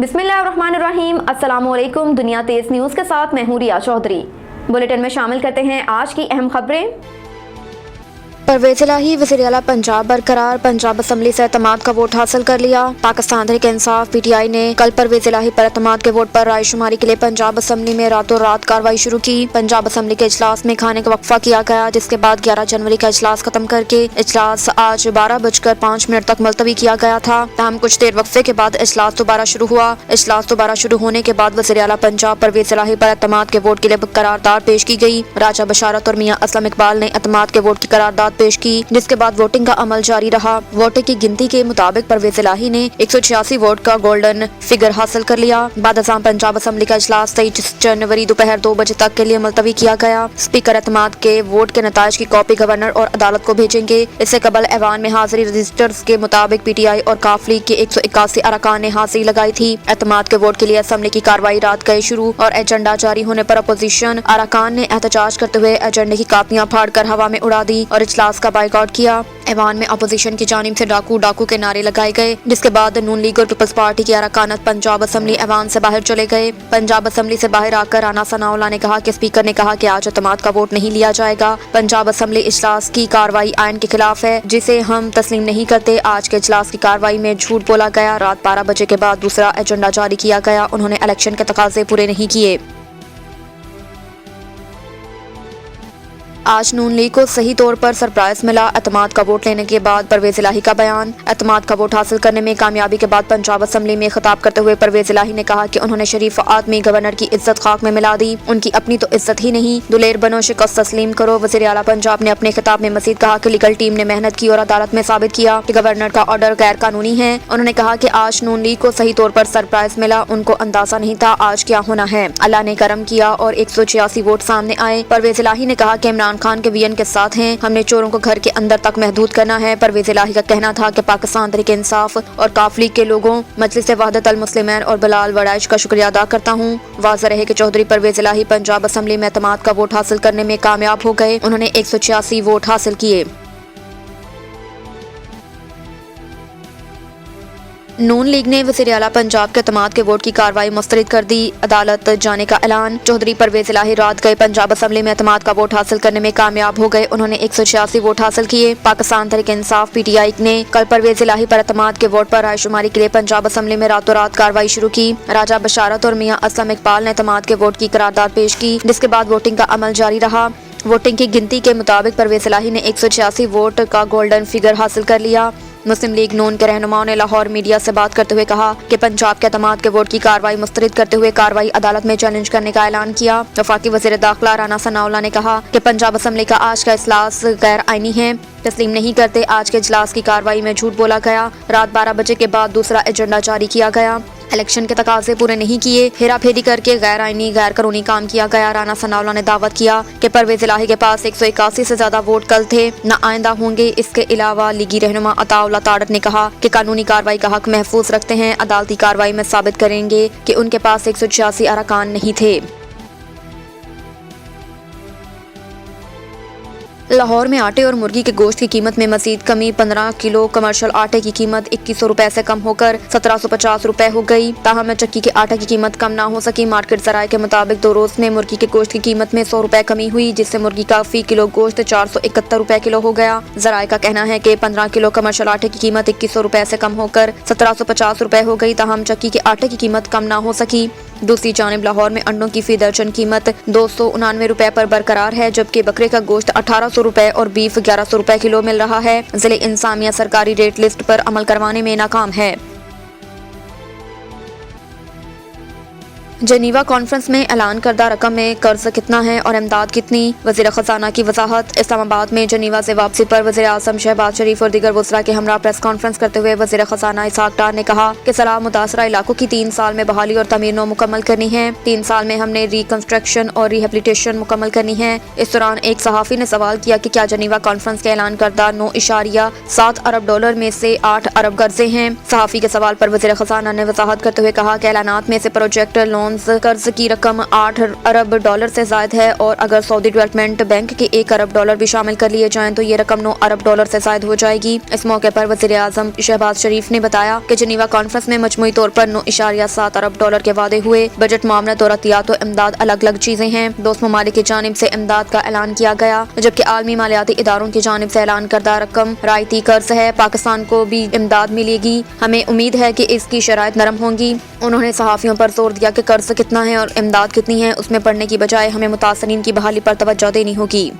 बिस्मिल्लाहिर्रहमानिर्रहीम। अस्सलामुअलैकुम। दुनिया तेज न्यूज़ के साथ मैं हूं रिया चौधरी। बुलेटिन में शामिल करते हैं आज की अहम खबरें। परवेज़ इलाही वज़ीर-ए-आला पंजाब बरकरार, पंजाब असम्बली से एतमाद का वोट हासिल कर लिया। पाकिस्तान तहरीक इंसाफ PTI ने कल परवेज़ इलाही पर एतमाद के वोट पर रायशुमारी के लिए पंजाब असम्बली में रातों रात कार्रवाई शुरू की। पंजाब असम्बली के इजलास में खाने का वक्फा किया गया, जिसके बाद 11 जनवरी का इजलास खत्म करके इजलास आज 12:05 तक मुलतवी किया गया था। तमाम कुछ देर वक्फे के बाद इजलास दोबारा शुरू हुआ। इजलास दोबारा शुरू होने के बाद वज़ीर-ए-आला पंजाब परवेज़ इलाही पर एतमाद के वोट के लिए करारदाद पेश की गई। राजा बशारत और मियां असलम इकबाल ने एतमाद के वोट की करारदाद पेश की, जिसके बाद वोटिंग का अमल जारी रहा। वोटिंग की गिनती के मुताबिक परवेज़ इलाही ने 186 वोट का गोल्डन फिगर हासिल कर लिया। बाद अज़ां पंजाब असम्बली का इजलास 23 जनवरी दोपहर 2 बजे तक के लिए मुलतवी किया गया। स्पीकर एतमाद के वोट के नताइज की कॉपी गवर्नर और अदालत को भेजेंगे। इससे कबल ऐवान में हाजिरी रजिस्टर्स के मुताबिक PTI और काफ लीग के 181 अरकान ने हाजिरी लगाई थी। एतमाद के वोट के लिए असम्बली की कार्रवाई रात गए शुरू और एजेंडा जारी होने पर अपोजिशन अरकान ने एहतजाज करते हुए एजेंडे की कापियां फाड़ कर हवा में उड़ा दी और इजलास का बाइकआउट किया। ऐवान में अपोजिशन की जानिब से डाकू डाकू के नारे लगाए गए, जिसके बाद नून लीग और पीपल्स पार्टी के अरकान पंजाब असम्बली ऐवान से बाहर चले गए। पंजाब असम्बली से बाहर आकर राना सनाउल्लाह ने कहा कि स्पीकर ने कहा कि आज एतमाद का वोट नहीं लिया जाएगा। पंजाब असम्बली इजलास की कार्रवाई आइन के खिलाफ है, जिसे हम तस्लीम नहीं करते। आज के इजलास की कार्रवाई में झूठ बोला गया। रात 12 बजे के बाद दूसरा एजेंडा जारी किया गया। उन्होंने इलेक्शन के तकाजे पूरे नहीं किए। आज नून लीग को सही तौर पर सरप्राइज मिला। एतमाद का वोट लेने के बाद परवेज़ इलाही का बयान। एतमाद का वोट हासिल करने में कामयाबी के बाद पंजाब असम्बली में खिताब करते हुए परवेज़ इलाही ने कहा कि उन्होंने शरीफ आदमी गवर्नर की इज्जत खाक में मिला दी। उनकी अपनी तो इज्जत ही नहीं, दुलेर बनो, शिकस्त तस्लीम करो। वज़ीर-ए-आला पंजाब ने अपने खिताब में मजीद कहा कि लीगल टीम ने मेहनत की और अदालत में साबित किया कि गवर्नर का ऑर्डर गैर कानूनी है। उन्होंने कहा कि आज नून लीग को सही तौर पर सरप्राइज मिला। उनको अंदाजा नहीं था आज क्या होना है। अल्लाह ने करम किया और 186 वोट सामने आए। परवेज़ इलाही ने कहा कि इमरान खान के वीएन के साथ हैं। हमने चोरों को घर के अंदर तक महदूद करना है। परवेज़ इलाही का कहना था कि पाकिस्तान तहरीक इंसाफ और काफ लीग के लोगों, मजलिस वहदत अल मुस्लिमैन और बिलाल वड़ाइश का शुक्रिया अदा करता हूँ। वाज़ेह रहे कि चौधरी परवेज़ इलाही पंजाब असम्बली में एतमाद का वोट हासिल करने में कामयाब हो गए। उन्होंने 186 वोट हासिल किए। नून लीग ने वज़ीर-ए-आला पंजाब के एतमाद के वोट की कार्रवाई मुस्तरद कर दी। अदालत जाने का ऐलान। चौधरी परवेज़ इलाही रात गए पंजाब असम्बली में एतमाद का वोट हासिल करने में कामयाब हो गए। उन्होंने 186 वोट हासिल किए। पाकिस्तान तहरीक इंसाफ PTI ने कल परवेज़ इलाही पर एतमाद के वोट पर रायशुमारी के लिए पंजाब असम्बली में रातों रात कार्रवाई शुरू की। राजा बशारत और मियां असलम इकबाल ने एतमाद के वोट की करारदाद पेश की, जिसके बाद वोटिंग का अमल जारी रहा। वोटिंग की गिनती के मुताबिक परवेज़ इलाही ने 186 वोट का गोल्डन फिगर हासिल कर लिया। मुस्लिम लीग नून के रहनुमाओं ने लाहौर मीडिया से बात करते हुए कहा कि पंजाब के एतमाद के वोट की कार्रवाई मुस्तरद करते हुए कार्रवाई अदालत में चैलेंज करने का ऐलान किया। वफाकी वज़ीर दाखिला राना सनाउल्लाह ने कहा कि पंजाब असम्बली का आज का इजलास गैर आईनी है, तस्लीम नहीं करते। आज के इजलास की कार्रवाई में झूठ बोला गया। रात 12 बजे के बाद दूसरा एजेंडा जारी किया गया। इलेक्शन के तकाजे पूरे नहीं किए। हेरा फेरी करके गैर आईनी गैर कानूनी काम किया गया। राना सनाउल्लाह ने दावत किया कि परवेज़ इलाही के पास 181 से ज्यादा वोट कल थे, न आइंदा होंगे। इसके अलावा लीगी रहनुमा अताउल्लाह तारड़ ने कहा कि कानूनी कार्रवाई का हक महफूज रखते हैं। अदालती कार्रवाई में साबित करेंगे कि उनके पास 186 अरकान नहीं थे। लाहौर में आटे और मुर्गी के गोश्त की कीमत में मजीद कमी। 15 किलो कमर्शियल आटे की कीमत 2100 रुपए से कम होकर 1750 रुपए हो गई। ताहम चक्की के आटे की कीमत कम ना हो सकी। मार्केट जराये के मुताबिक 2 रोज में मुर्गी के गोश्त की कीमत में 100 रुपए कमी हुई, जिससे मुर्गी का फी किलो गोश्त 471 रुपए किलो हो गया। जराये का कहना है कि 15 किलो कमर्शियल आटे की कीमत 2100 रुपए से कम होकर 1750 रुपए हो गई। ताहम चक्की के आटे की कीमत कम ना हो सकी। दूसरी जानिब लाहौर में अंडों की फी दर्जन कीमत 299 रुपए पर बरकरार है, जबकि बकरे का गोश्त 1800 रुपए और बीफ 1100 रुपए किलो मिल रहा है। जिले इंसामिया सरकारी रेट लिस्ट पर अमल करवाने में नाकाम है। जनीवा कॉन्फ्रेंस में ऐलान करदा रकम में कर्ज कितना है और इमदाद कितनी, वज़ीर ख़जाना की वजाहत। इस्लामाबाद में जनीवा से वापसी पर वज़ीर आज़म शहबाज शरीफ और दीगर वज़रा के हमरा प्रेस कॉन्फ्रेंस करते हुए वज़ीर ख़जाना इसहाक डार ने कहा कि सलाह मुतासरा इलाकों की 3 साल में बहाली और तमीर नो मुकम्मल करनी है। 3 साल में हमने रिकंस्ट्रक्शन और रिहेबिलिटेशन मुकम्मल करनी है। इस दौरान एक सहाफ़ी ने सवाल किया कि क्या जनीवा कॉन्फ्रेंस के ऐलान करदा $9.7 अरब में से 8 अरब कर्जे हैं। सहाफ़ी के सवाल पर वज़ीर ख़जाना ने वजाहत करते हुए कहा कि ऐलानात में से प्रोजेक्ट लोन लोन्स कर्ज की रकम 8 अरब डॉलर से ज्यादा है और अगर सऊदी डेवलपमेंट बैंक के 1 अरब डॉलर भी शामिल कर लिए जाएं तो ये रकम 9 अरब डॉलर से ज्यादा हो जाएगी। इस मौके पर वज़ीर आज़म शहबाज शरीफ ने बताया कि जिनीवा कॉन्फ्रेंस में मजमूई तौर पर 9.7 अरब डॉलर के वादे हुए। बजट मामलत और अतियात और इमदाद अलग अलग चीजें हैं। दोस्त ममालिक की जानिब से इमदाद का ऐलान किया गया, जबकि आलमी मालियाती इदारों की जानिब से ऐलान करदा रकम रायती कर्ज है। पाकिस्तान को भी इमदाद मिलेगी। हमें उम्मीद है कि इसकी शराइत नरम होंगी। उन्होंने सहाफ़ियों पर जोर दिया कि कर्ज कितना है और इमदाद कितनी है, उसमें पढ़ने की बजाय हमें मुतासरीन की बहाली पर तवज्जो देनी होगी।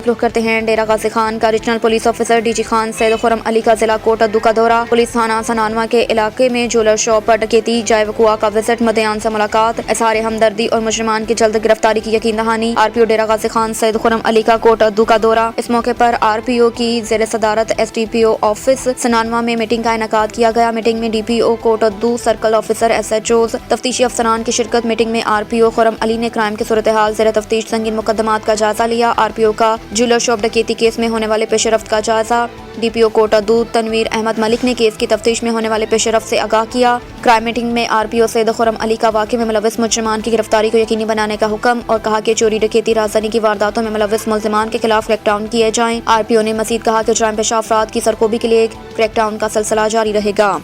रुख करते हैं डेरा गाजी खान का। Regional police officer DG Khan Syed Khurram Ali का जिला कोट अद्दू का दौरा। पुलिस थाना सनानवा के इलाके में ज्वेलर शॉप पर डकैती, जाए वकुआ का विजिट, मदयान से मुलाकात, इज़हार हमदर्दी और मुजरिमान की जल्द गिरफ्तारी की यकीन दहानी। RPO डेरा गाजी खान सैयद खुर्रम अली का कोट अद्दू का दौरा। इस मौके पर RPO की ज़ेर सदारत SDPO ऑफिस सनानवा में मीटिंग का इनेकाद किया गया। मीटिंग में DPO कोट अद्दू, सर्कल ऑफिसर, SHOs, तफ्तीशी अफसरान की शिरकत। मीटिंग में RPO खुर्रम अली ने क्राइम की सूरत हाल, ज़ेर तफ्तीश संगीन मुकदमात का जायजा लिया। RPO का ज्वेलर शॉप डकैती केस में होने वाले पेशरफ्त का जायजा। DPO कोट अद्दू तनवीर अहमद मलिक ने केस की तफ्तीश में होने वाले पेशरफ्त से आगाह किया। क्राइम मीटिंग में RPO सैयद खुर्रम अली का वाक़े में मुलव्विस मुजरिमान की गिरफ्तारी को यकीनी बनाने का हुक्म और कहा कि चोरी डकैती राजधानी की वारदातों में मुलव्विस मुल्ज़िमान के खिलाफ क्रैकडाउन किए जाएं। RPO ने मज़ीद कहा कि जुर्म पेशा अफराद की सरकोबी के लिए क्रैकडाउन का सिलसिला जारी रहेगा।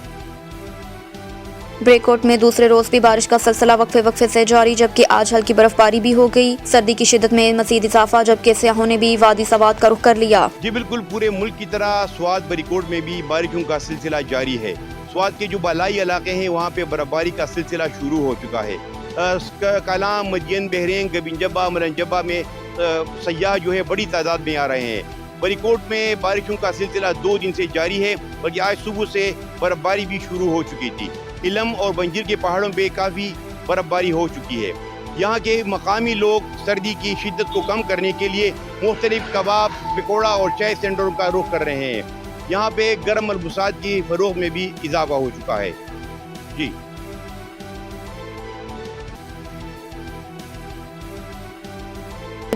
ब्रेकआउट में दूसरे रोज भी बारिश का सिलसिला वक्फे से जारी, जबकि आज हल्की बर्फबारी भी हो गई। सर्दी की शिद्दत में मजीद इजाफा, जबकि सियाहों ने भी वादी सवात का रुख कर लिया। जी बिल्कुल, पूरे मुल्क की तरह स्वात ब्रेकआउट में भी बारिशों का सिलसिला जारी है। स्वात के जो बालाई इलाके हैं वहाँ पे बर्फबारी का सिलसिला शुरू हो चुका है। कलाम, मदियन, बहरीन, गबिनजबा, मरनजबा में सयाह जो है बड़ी तादाद में आ रहे हैं। बरीकोट में बारिशों का सिलसिला 2 दिन से जारी है, बल्कि आज सुबह से बर्फबारी भी शुरू हो चुकी थी। इलम और बंजीर के पहाड़ों पे काफ़ी बर्फबारी हो चुकी है। यहाँ के मकामी लोग सर्दी की शिद्दत को कम करने के लिए मुख्तलिफ कबाब, पकौड़ा और चाय सेंटरों का रुख कर रहे हैं। यहाँ पे गर्म मलबूसात की फरोख में भी इजाफा हो चुका है। जी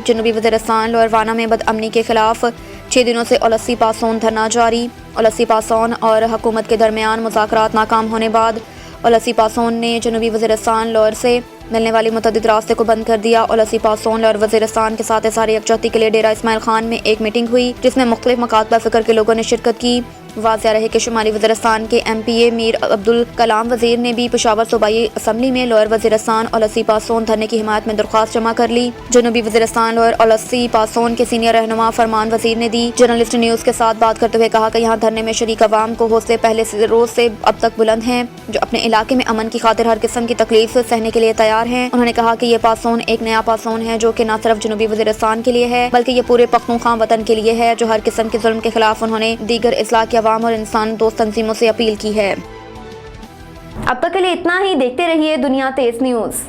जनूबी वज़ीरिस्तान लोअरवाना में बदअमनी के खिलाफ 6 दिनों से ओलस्सी पासोन धरना जारी। ओलस्सी पासोन और हुकूमत के दरमियान मुज़ाकरात नाकाम होने बाद ओलस्सी पासोन ने जनूबी वज़ीरिस्तान लोअर से मिलने वाली मुतअद्दिद रास्ते को बंद कर दिया। ओलस्सी पासोन लोअर वज़ीरिस्तान के साथ इज़हार यकजहती के लिए डेरा इस्माइल खान में एक मीटिंग हुई, जिसमें मुख्तलिफ मकातबा फ़िक्र के लोगों ने शिरकत की। वाज़िया रहे कि शुमाली वज़ीरिस्तान के MPA मीर अब्दुल कलाम वज़ीर ने भी पेशावर सूबाई असम्बली में लोअर वज़ीरिस्तान ओलस्सी पासोन धरने की हिमायत में दरख्वास्त जमा कर ली। जनूबी वज़ीरिस्तान लोअर ओलस्सी पासोन के सीनियर रहनुमा फरमान वज़ीर ने दी। जर्नलिस्ट न्यूज़ के साथ बात करते हुए कहा कि यहाँ धरने में शरीक अवाम को हौसले पहले से रोज से अब तक बुलंद हैं, जो अपने इलाके में अमन की खातिर हर किस्म की तकलीफ सहने के लिए तैयार हैं। उन्होंने कहा कि ये पासोन एक नया पासोन है, जो कि न सिर्फ जनूबी वज़ीरिस्तान के लिए है, बल्कि ये पूरे पख्तूनख्वा वतन के लिए है, जो हर किस्म के जुल्म के खिलाफ उन्होंने दीगर इस्लाह की अवाम और इंसान दोस्त तंजीमों से अपील की है। अब तक के लिए इतना ही। देखते रहिए दुनिया तेज न्यूज़।